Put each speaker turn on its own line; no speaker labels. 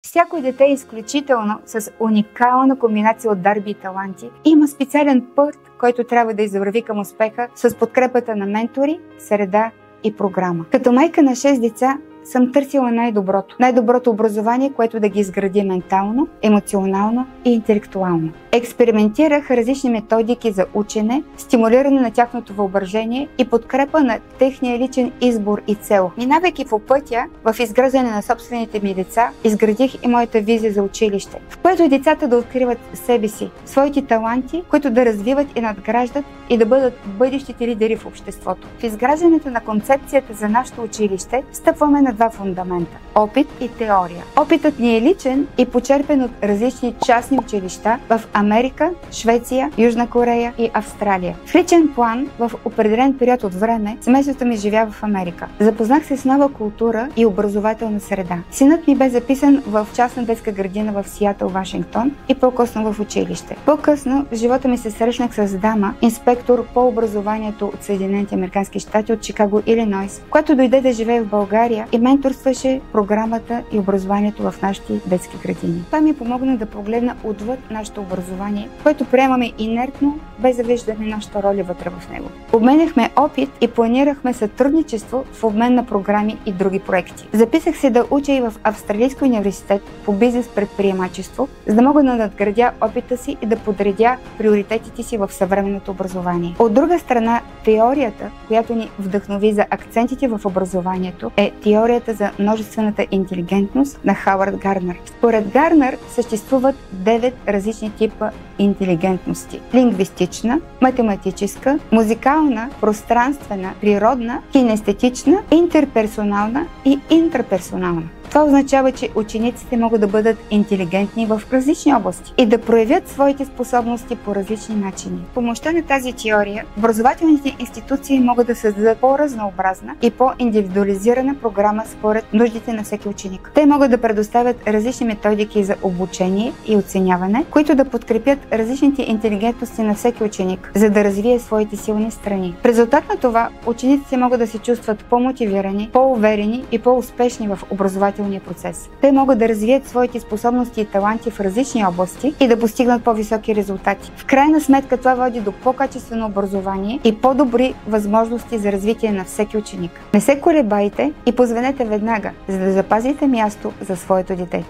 Всяко дете е изключително, с уникална комбинация от дарби и таланти и има специален път, който трябва да извърви към успеха с подкрепата на ментори, среда и програма. Като майка на 6 деца съм търсила най-доброто образование, което да ги изгради ментално, емоционално и интелектуално. Експериментирах различни методики за учене, стимулиране на тяхното въображение и подкрепа на техния личен избор и цел. Минавайки по пътя в изграждане на собствените ми деца, изградих и моята визия за училище, в което и децата да откриват себе си, своите таланти, които да развиват и надграждат и да бъдат бъдещите лидери в обществото. В изграждането на концепцията за нашето училище стъпваме на два фундамента – опит и теория. Опитът ни е личен и почерпен от различни частни училища в Америка, Швеция, Южна Корея и Австралия. В личен план, в определен период от време, семейството ми живя в Америка. Запознах се с нова култура и образователна среда. Синът ми бе записан в частна детска градина в Сиатъл, Вашингтон и по-късно в училище. По-късно в живота ми се срещнах с дама, инспектор по образованието от Съединените американски щати от Чикаго, Илинойс, която дойде да живее в България и менторстваше програмата и образованието в нашите детски градини. Това ми помогна да погледна отвъд нашето образование, което приемаме инертно, без да виждаме нашата роля вътре в него. Обменяхме опит и планирахме сътрудничество в обмен на програми и други проекти. Записах се да уча и в Австралийски университет по бизнес предприемачество, за да мога да надградя опита си и да подредя приоритетите си в съвременното образование. От друга страна, теорията, която ни вдъхнови за акцентите в образованието, е теорията за множествената интелигентност на Хауърд Гарнер. Според Гарнер съществуват 9 различни типа интелигентности – лингвистична, математическа, музикална, пространствена, природна, кинестетична, интерперсонална и интраперсонална. Това означава, че учениците могат да бъдат интелигентни в различни области и да проявят своите способности по различни начини. С помощта на тази теория, образователните институции могат да създадат по-разнообразна и по-индивидуализирана програма според нуждите на всеки ученик. Те могат да предоставят различни методики за обучение и оценяване, които да подкрепят различните интелигентности на всеки ученик, за да развие своите силни страни. В резултат на това, учениците могат да се чувстват по-мотивирани, по-уверени и по-успешни в образователния процес. Те могат да развият своите способности и таланти в различни области и да постигнат по-високи резултати. В крайна сметка това води до по-качествено образование и по-добри възможности за развитие на всеки ученик. Не се колебайте и позвънете веднага, за да запазите място за своето дете.